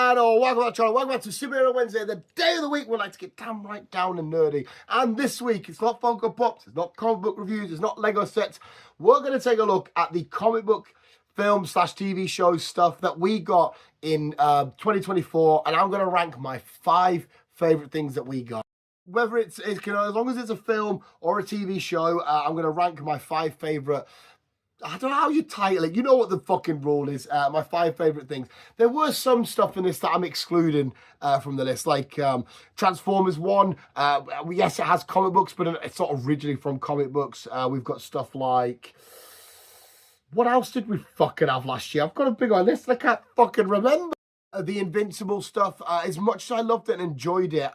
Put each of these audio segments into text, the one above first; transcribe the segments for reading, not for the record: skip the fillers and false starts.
channel, welcome to the channel, welcome back to Superhero Wednesday, the day of the week we like to get damn right down and nerdy. And this week, it's not Funko Pops, it's not comic book reviews, it's not Lego sets. We're going to take a look at the comic book film / TV show stuff that we got in 2024, and I'm going to rank my 5 favorite things that we got. Whether it's as long as it's a film or a TV show, I'm going to rank my 5 favorite. I don't know how you title it. You know what the fucking rule is. My 5 favorite things. There were some stuff in this that I'm excluding from the list, like Transformers 1. Yes, it has comic books, but it's not originally from comic books. We've got stuff like... What else did we fucking have last year? I've got a big on list. I can't fucking remember. The Invincible stuff. As much as I loved it and enjoyed it,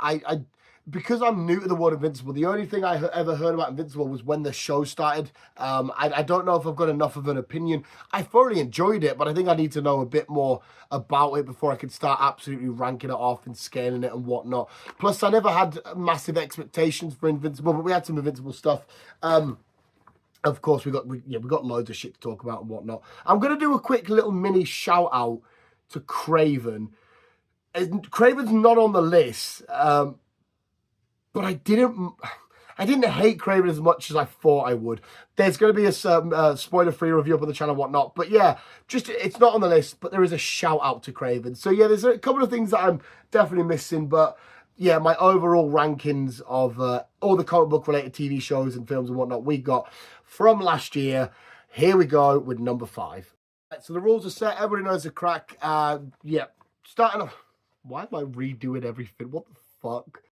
because I'm new to the word Invincible, the only thing I ever heard about Invincible was when the show started. I don't know if I've got enough of an opinion. I thoroughly enjoyed it, but I think I need to know a bit more about it before I can start absolutely ranking it off and scaling it and whatnot. Plus, I never had massive expectations for Invincible, but we had some Invincible stuff. Of course, we got loads of shit to talk about and whatnot. I'm going to do a quick little mini shout out to Craven. Craven's not on the list, but I didn't hate Craven as much as I thought I would. There's going to be a spoiler-free review up on the channel and whatnot. But yeah, it's not on the list, but there is a shout-out to Craven. So yeah, there's a couple of things that I'm definitely missing. But yeah, my overall rankings of all the comic book-related TV shows and films and whatnot we got from last year. Here we go with number 5. So the rules are set. Everybody knows the crack. Yeah, starting off... Why am I redoing everything? What the fuck?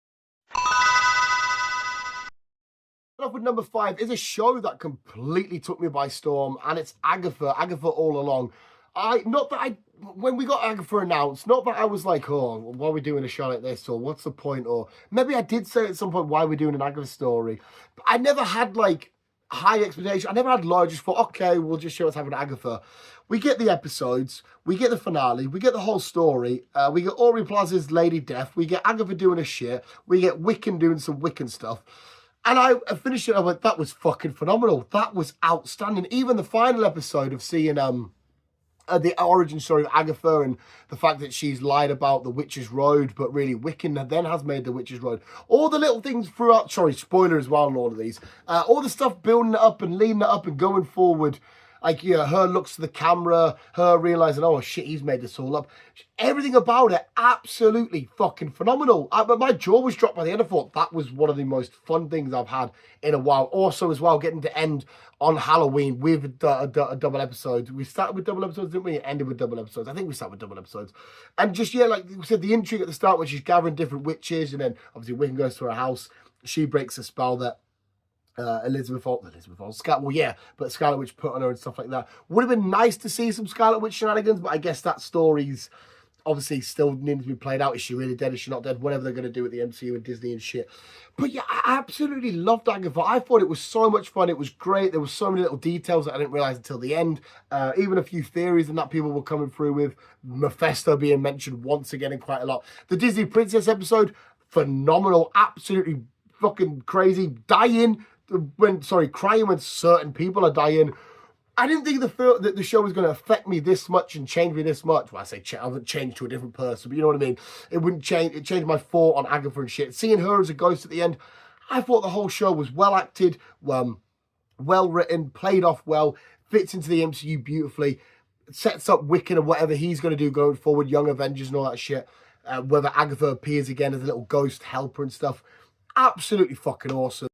Off with number 5 is a show that completely took me by storm, and it's Agatha all along. When we got Agatha announced, not that I was like, oh, why are we doing a show like this, or what's the point, or maybe I did say at some point, why are we doing an Agatha story? But I never had like high expectations. I never had low. I just thought, okay, we'll just show what's happening to Agatha. We get the episodes, we get the finale, we get the whole story, we get Aubrey Plaza's Lady Death, we get Agatha doing a shit, we get Wiccan doing some Wiccan stuff. And I finished it, I went, that was fucking phenomenal. That was outstanding. Even the final episode of seeing the origin story of Agatha and the fact that she's lied about the Witch's Road, but really Wiccan then has made the Witch's Road. All the little things throughout, sorry, spoiler as well on all of these. All the stuff building it up and leading it up and going forward. Like, yeah, her looks to the camera, her realising, oh, shit, he's made this all up. Everything about it, absolutely fucking phenomenal. But my jaw was dropped by the end. I thought that was one of the most fun things I've had in a while. Also, as well, getting to end on Halloween with a double episode. We started with double episodes, didn't we? It ended with double episodes. I think we started with double episodes. And just, yeah, like we said, the intrigue at the start when she's gathering different witches, and then obviously Wiccan goes to her house. She breaks a spell that Scarlet Witch put on her and stuff like that. Would have been nice to see some Scarlet Witch shenanigans, but I guess that story's obviously still needing to be played out. Is she really dead? Is she not dead? Whatever they're going to do with the MCU and Disney and shit. But yeah, I absolutely loved Agatha. I thought it was so much fun. It was great. There were so many little details that I didn't realise until the end. Even a few theories and that people were coming through with. Mephisto being mentioned once again and quite a lot. The Disney Princess episode, phenomenal. Absolutely fucking crazy. Crying when certain people are dying. I didn't think the show was going to affect me this much and change me this much. Well, I say I wouldn't change to a different person, but you know what I mean? It wouldn't change. It changed my thought on Agatha and shit. Seeing her as a ghost at the end, I thought the whole show was well acted, well written, played off well, fits into the MCU beautifully, sets up Wiccan and whatever he's going to do going forward, Young Avengers and all that shit. Whether Agatha appears again as a little ghost helper and stuff. Absolutely fucking awesome.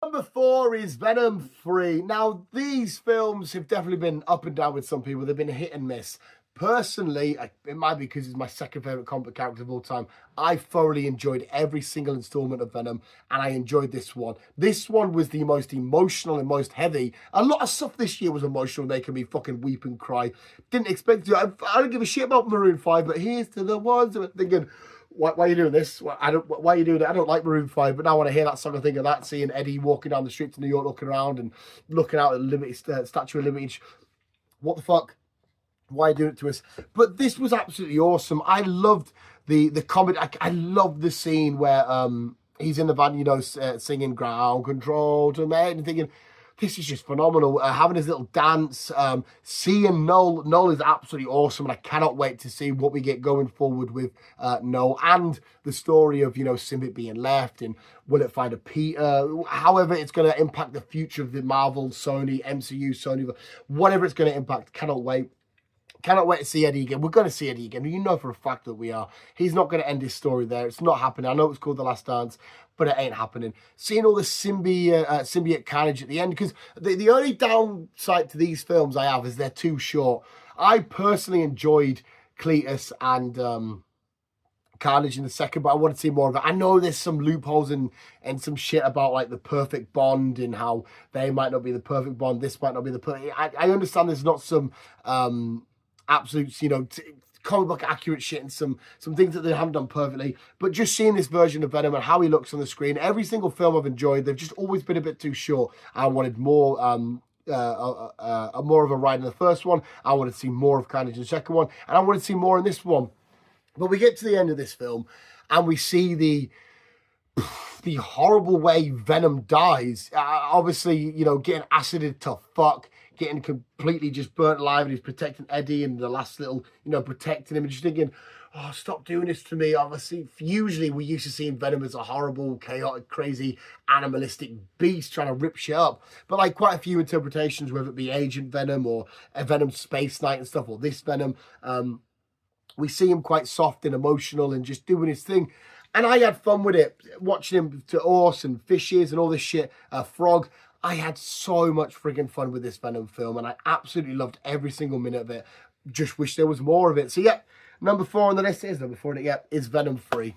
Number 4 is Venom 3. Now, these films have definitely been up and down with some people. They've been hit and miss. Personally, it might be because it's my second favourite comic book character of all time. I thoroughly enjoyed every single installment of Venom, and I enjoyed this one. This one was the most emotional and most heavy. A lot of stuff this year was emotional, making me fucking weep and cry. Didn't expect to. I don't give a shit about Maroon 5, but here's to the ones that are thinking, why are you doing this? Why are you doing it? I don't like Maroon 5, but now when I hear that song, I think of that, seeing Eddie walking down the streets of New York, looking around and looking out at the Statue of Liberty. What the fuck? Why are you doing it to us? But this was absolutely awesome. I loved the comedy. I loved the scene where he's in the van, you know, singing "Ground Control to Me," and thinking, this is just phenomenal. Having his little dance, seeing Noel is absolutely awesome, and I cannot wait to see what we get going forward with Noel and the story of, you know, Symbiote being left, and will it find a Peter? However it's going to impact the future of the Marvel, Sony, MCU, Sony, whatever it's going to impact. Cannot wait. Cannot wait to see Eddie again. We're going to see Eddie again. You know for a fact that we are. He's not going to end his story there. It's not happening. I know it's called The Last Dance, but it ain't happening. Seeing all the symbiote carnage at the end, because the only downside to these films I have is they're too short. I personally enjoyed Cletus and Carnage in the second, but I want to see more of it. I know there's some loopholes and some shit about like the perfect bond and how they might not be the perfect bond. This might not be the perfect. I understand there's not some absolute, you know, comic book accurate shit and some things that they haven't done perfectly, but just seeing this version of Venom and how he looks on the screen, every single film I've enjoyed, they've just always been a bit too short. I wanted more more of a ride in the first one. I wanted to see more of Carnage in the second one, and I wanted to see more in this one. But we get to the end of this film and we see the horrible way Venom dies. Obviously, you know, getting acided to fuck, getting completely just burnt alive, and he's protecting Eddie and the last little, you know, protecting him, and just thinking, oh, stop doing this to me. Obviously, usually we used to seeing Venom as a horrible, chaotic, crazy, animalistic beast trying to rip shit up. But like quite a few interpretations, whether it be Agent Venom or a Venom Space Knight and stuff, or this Venom, we see him quite soft and emotional and just doing his thing. And I had fun with it, watching him to horse and fishes and all this shit, frog. I had so much friggin' fun with this Venom film, and I absolutely loved every single minute of it. Just wish there was more of it. So yeah, number 4 on the list is Venom 3.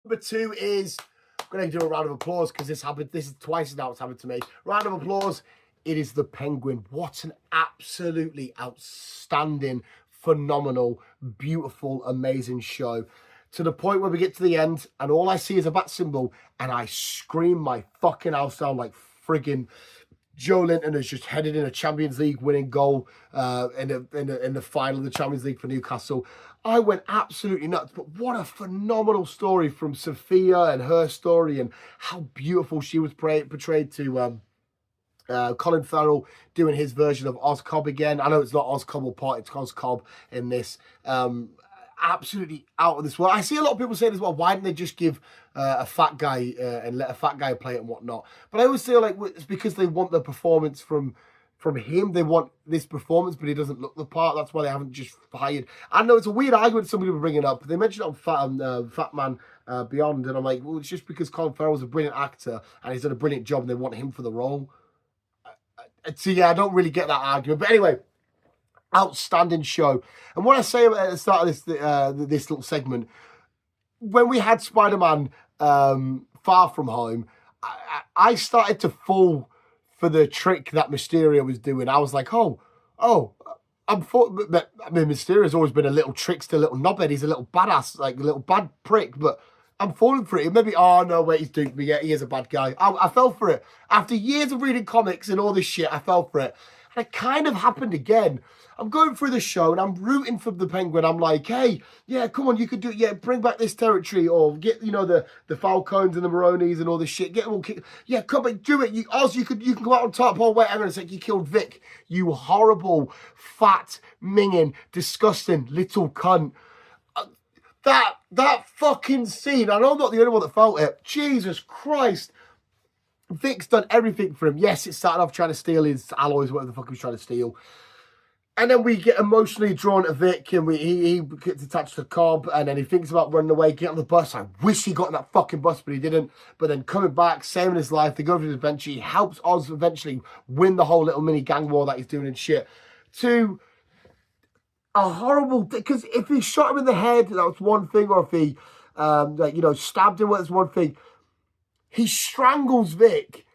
Number 2 is, I'm going to do a round of applause because this happened. This is twice now it's happened to me. Round of applause. It is The Penguin. What an absolutely outstanding, phenomenal, beautiful, amazing show. To the point where we get to the end and all I see is a bat symbol and I scream my fucking house down like friggin' Joe Linton has just headed in a Champions League winning goal in the final of the Champions League for Newcastle. I went absolutely nuts. But what a phenomenal story from Sophia and her story, and how beautiful she was portrayed to Colin Farrell doing his version of Oz Cobb again. I know it's not Oz Cobblepot, it's Oz Cobb in this. Absolutely out of this world. I see a lot of people saying as well, why didn't they just give a fat guy and let a fat guy play it and whatnot? But I always feel like it's because they want the performance from him. They want this performance, but he doesn't look the part. That's why they haven't just hired. I know it's a weird argument some people bringing up. They mentioned it on Fat Man Beyond, and I'm like, well, it's just because Colin Farrell's a brilliant actor and he's done a brilliant job and they want him for the role. So yeah, I don't really get that argument. But anyway, outstanding show. And what I say at the start of this little segment, when we had Spider-Man Far From Home, I started to fall for the trick that Mysterio was doing. I was like, I mean, Mysterio's always been a little trickster, little knobhead. He's a little badass, like a little bad prick, but I'm falling for it. Maybe, oh no, wait, he's duped me. Yeah, he is a bad guy. I fell for it. After years of reading comics and all this shit, I fell for it. And it kind of happened again. I'm going through the show and I'm rooting for the Penguin. I'm like, hey, yeah, come on, you could do it. Yeah, bring back this territory, or get, you know, the Falcons and the Maronis and all this shit. Get them all kicked. Yeah, come on, do it. Oz, you can come out on top. Oh, wait, hang on a sec. You killed Vic. You horrible, fat, minging, disgusting little cunt. That fucking scene, I know I'm not the only one that felt it. Jesus Christ. Vic's done everything for him. Yes, it started off trying to steal his alloys, whatever the fuck he was trying to steal. And then we get emotionally drawn to Vic, and he gets attached to Cobb, and then he thinks about running away, get on the bus. I wish he got on that fucking bus, but he didn't. But then coming back, saving his life, they go through his adventure. He helps Oz eventually win the whole little mini gang war that he's doing and shit. To a horrible, because if he shot him in the head, that was one thing, or if he stabbed him, that's one thing. He strangles Vic,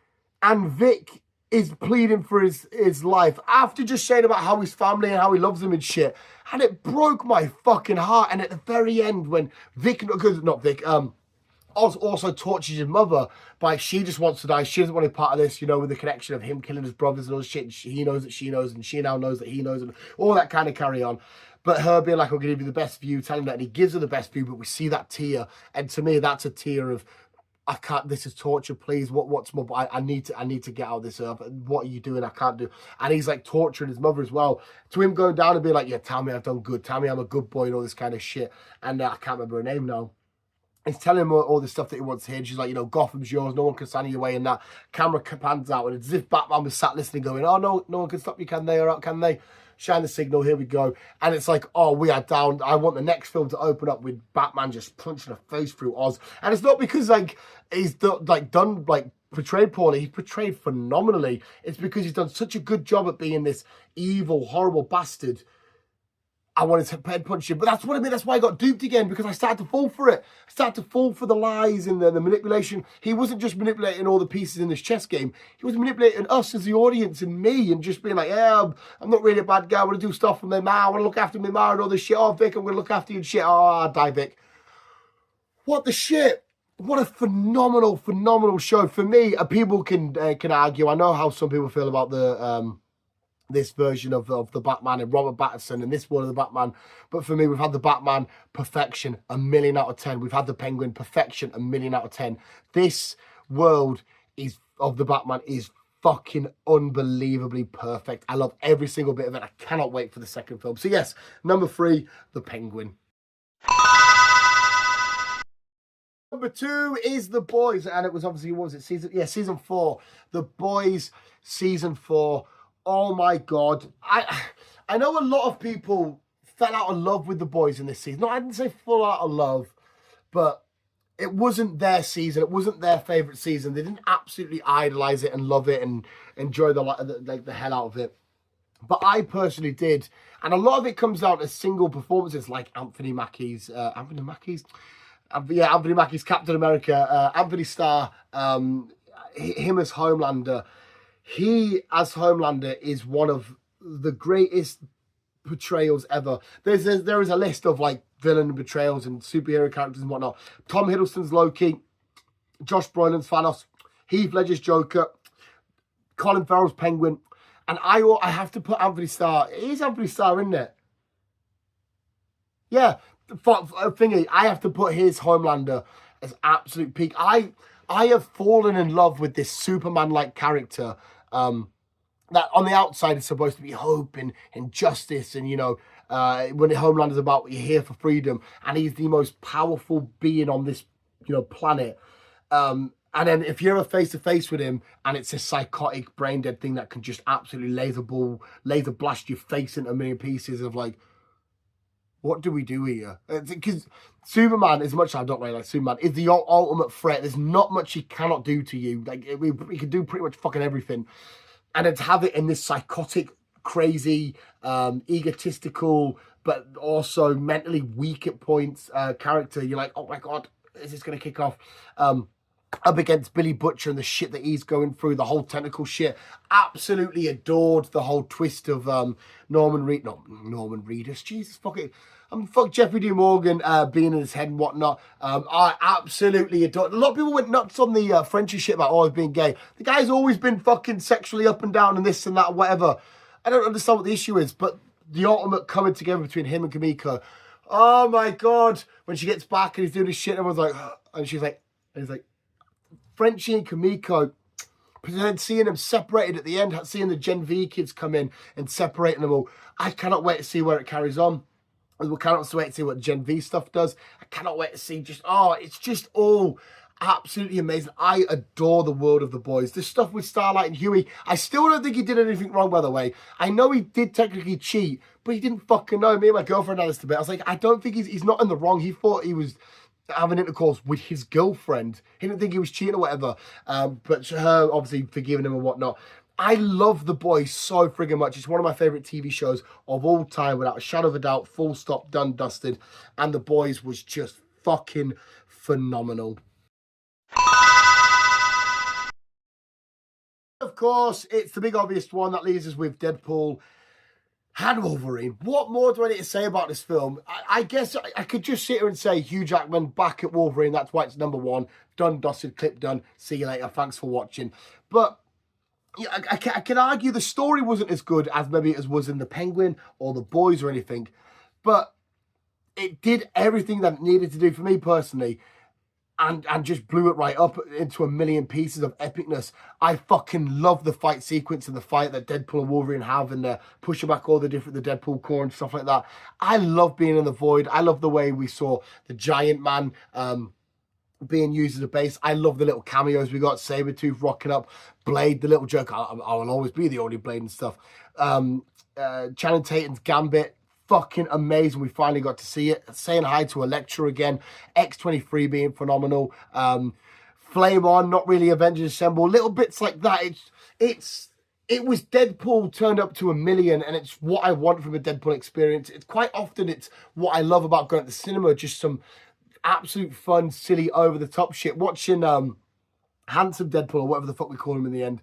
and Vic is pleading for his life after just saying about how his family and how he loves him and shit. And it broke my fucking heart. And at the very end, when Oz also tortures his mother by, she just wants to die. She doesn't want to be part of this, you know, with the connection of him killing his brothers and all this shit. He knows that she knows, and she now knows that he knows, and all that kind of carry on. But her being like, I'm going to give you the best view, telling him that, and he gives her the best view, but we see that tear. And to me, that's a tear of I can't, this is torture, please. What's more, I need to get out of this earth. What are you doing? I can't do. And he's like torturing his mother as well. To him going down and being like, yeah, tell me I've done good. Tell me I'm a good boy and all this kind of shit. And I can't remember her name now. He's telling him all the stuff that he wants to hear. And she's like, you know, Gotham's yours. No one can stand in your way. And that camera pans out. And it's as if Batman was sat listening going, oh, no one can stop you, can they? Or can they? Shine the signal, here we go. And it's like, oh, we are down. I want the next film to open up with Batman just punching a face through Oz. And it's not because, like, he's portrayed poorly. He's portrayed phenomenally. It's because he's done such a good job at being this evil, horrible bastard. I wanted to head punch him. But that's what I mean. That's why I got duped again, because I started to fall for it. I started to fall for the lies and the manipulation. He wasn't just manipulating all the pieces in this chess game. He was manipulating us as the audience and me, and just being like, yeah, I'm not really a bad guy. I want to do stuff for my ma. I want to look after my ma and all this shit. Oh, Vic, I'm going to look after you and shit. Oh, die, Vic. What the shit? What a phenomenal, phenomenal show. For me, people can argue. I know how some people feel about the... this version of the Batman and Robert Pattinson and this one of the Batman. But for me, we've had the Batman perfection, 1,000,000 out of 10. We've had the Penguin perfection, 1,000,000 out of 10. This world of the Batman is fucking unbelievably perfect. I love every single bit of it. I cannot wait for the second film. So yes, number 3, the Penguin. Number 2 is The Boys, and it was obviously, what was it, season 4. The Boys, season 4. Oh my God. I know a lot of people fell out of love with The Boys in this season. No, I didn't say fall out of love, but it wasn't their season. It wasn't their favourite season. They didn't absolutely idolise it and love it and enjoy the hell out of it. But I personally did. And a lot of it comes down to single performances like Anthony Mackie's Captain America, Anthony Starr, him as Homelander. He, as Homelander, is one of the greatest portrayals ever. There is a list of, like, villain portrayals and superhero characters and whatnot. Tom Hiddleston's Loki, Josh Brolin's Thanos, Heath Ledger's Joker, Colin Farrell's Penguin, and I have to put Anthony Starr. Is Anthony Starr in there? Yeah, thingy. I have to put his Homelander as absolute peak. I have fallen in love with this Superman-like character that on the outside is supposed to be hope and justice, and, you know, when Homelander's about, you're here for freedom, and he's the most powerful being on this, you know, planet. And then if you're face-to-face with him, and it's a psychotic, brain-dead thing that can just absolutely laser blast your face into a million pieces of, like, what do we do here? Because Superman, as much as I don't really like Superman, is the ultimate threat. There's not much he cannot do to you. Like, he can do pretty much fucking everything. And then to have it in this psychotic, crazy, egotistical, but also mentally weak at points character, you're like, oh my God, is this going to kick off? Up against Billy Butcher and the shit that he's going through, the whole technical shit. Absolutely adored the whole twist of Norman Reedus. Jesus, fuck it. Fuck Jeffrey D. Morgan being in his head and whatnot. I absolutely adored. A lot of people went nuts on the Frenchie shit about always being gay. The guy's always been fucking sexually up and down and this and that, whatever. I don't understand what the issue is, but the ultimate coming together between him and Kamiko. Oh my God. When she gets back and he's doing this shit, everyone's like, and she's like, and he's like, Frenchie and Kamiko, but then seeing them separated at the end, seeing the Gen V kids come in and separating them all, I cannot wait to see where it carries on. We cannot wait to see what Gen V stuff does. I cannot wait to see it's just all absolutely amazing. I adore the world of The Boys. This stuff with Starlight and Huey, I still don't think he did anything wrong, by the way. I know he did technically cheat, but he didn't fucking know. Me and my girlfriend had this debate. I was like, I don't think he's not in the wrong. He thought he was having intercourse with his girlfriend. He didn't think he was cheating or whatever. But her obviously forgiving him and whatnot. I love The Boys so friggin' much. It's one of my favourite TV shows of all time, without a shadow of a doubt. Full stop, done, dusted. And The Boys was just fucking phenomenal. Of course, it's the big obvious one that leaves us with Deadpool and Wolverine. What more do I need to say about this film? I guess I could just sit here and say Hugh Jackman back at Wolverine. That's why it's number 1. Done, dusted, clip done. See you later. Thanks for watching. But yeah, I can argue the story wasn't as good as maybe it was in The Penguin or The Boys or anything. But it did everything that it needed to do for me personally. and just blew it right up into a million pieces of epicness. I fucking love the fight sequence and the fight that Deadpool and Wolverine have, and pushing back all the Deadpool core and stuff like that. I love being in the void. I love the way we saw the Giant Man being used as a base. I love the little cameos we got. Sabretooth rocking up, Blade, the little joke. I will always be the only Blade and stuff. Channing Tatum's Gambit, fucking amazing. We finally got to see it. Saying hi to Elektra again. X-23 being phenomenal. Flame On, not really Avengers Assemble. Little bits like that. It was Deadpool turned up to a million, and it's what I want from a Deadpool experience. It's quite often it's what I love about going to the cinema, just some absolute fun, silly, over-the-top shit. Watching Handsome Deadpool, or whatever the fuck we call him in the end,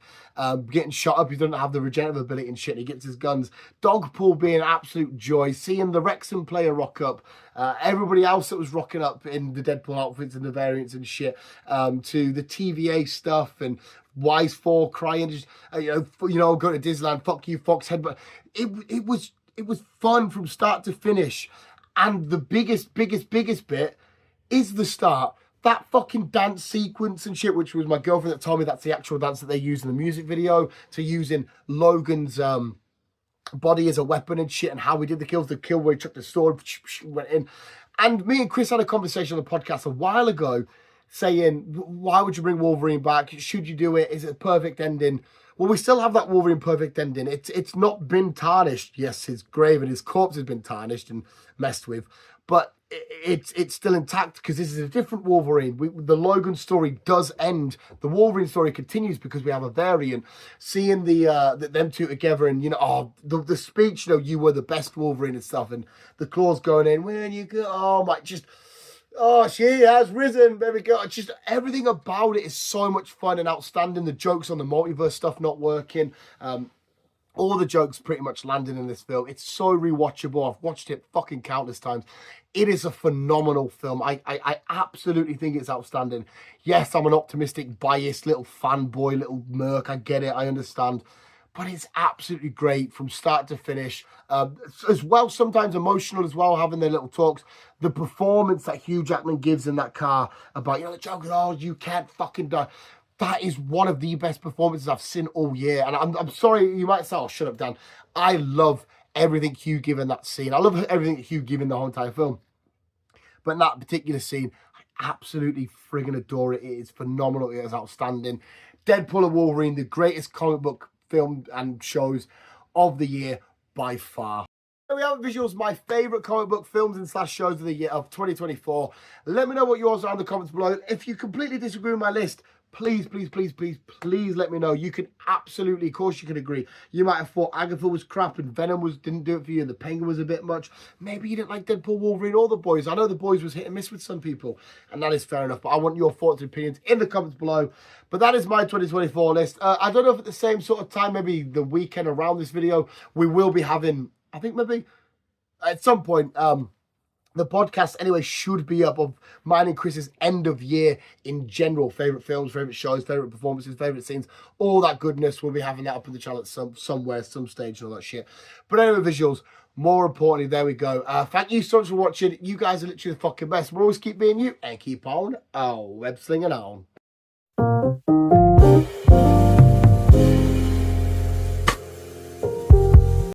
getting shot up. He doesn't have the regenerative ability and shit. And he gets his guns. Dogpool being an absolute joy. Seeing the Wrexham player rock up. Everybody else that was rocking up in the Deadpool outfits and the variants and shit. To the TVA stuff and Wise 4 crying, just going to Disneyland. Fuck you, Foxhead. But it was fun from start to finish. And the biggest bit is the start. That fucking dance sequence and shit, which was my girlfriend that told me that's the actual dance that they use in the music video, to using Logan's body as a weapon and shit, and how we did the kills, the kill where he took the sword, went in. And me and Chris had a conversation on the podcast a while ago saying, why would you bring Wolverine back? Should you do it? Is it a perfect ending? Well, we still have that Wolverine perfect ending. It's not been tarnished. Yes, his grave and his corpse has been tarnished and messed with, but it's still intact because this is a different Wolverine. The Logan story does end. The Wolverine story continues because we have a variant. Seeing them two together, and the speech, you were the best Wolverine and stuff, and the claws going in when you go. Oh my, she has risen, baby girl. Just everything about it is so much fun and outstanding. The jokes on the multiverse stuff not working. All the jokes pretty much landing in this film. It's so rewatchable. I've watched it fucking countless times. It is a phenomenal film. I absolutely think it's outstanding. Yes, I'm an optimistic, biased little fanboy, little merc. I get it. I understand. But it's absolutely great from start to finish. As well, sometimes emotional as well, having their little talks. The performance that Hugh Jackman gives in that car about, the joke is, oh, you can't fucking die. That is one of the best performances I've seen all year. And I'm sorry, you might say, oh, shut up, Dan. I love everything Hugh gave in that scene. I love everything Hugh gave in the whole entire film. But in that particular scene, I absolutely friggin' adore it. It is phenomenal. It is outstanding. Deadpool and Wolverine, the greatest comic book film and shows of the year by far. We have visuals, my favourite comic book films and / shows of the year of 2024. Let me know what yours are in the comments below. If you completely disagree with my list, please let me know. You can absolutely, of course you can agree. You might have thought Agatha was crap and Venom didn't do it for you and the Penguin was a bit much. Maybe you didn't like Deadpool, Wolverine, or The Boys. I know The Boys was hit and miss with some people, and that is fair enough, but I want your thoughts and opinions in the comments below. But that is my 2024 list. I don't know if at the same sort of time, maybe the weekend around this video, we will be having, I think maybe at some point, the podcast anyway should be up of mine and Chris's end of year in general. Favourite films, favourite shows, favourite performances, favourite scenes, all that goodness. We'll be having that up on the channel at somewhere, some stage and all that shit. But anyway, visuals, more importantly, there we go. Thank you so much for watching. You guys are literally the fucking best. We'll always keep being you and keep on web slinging on.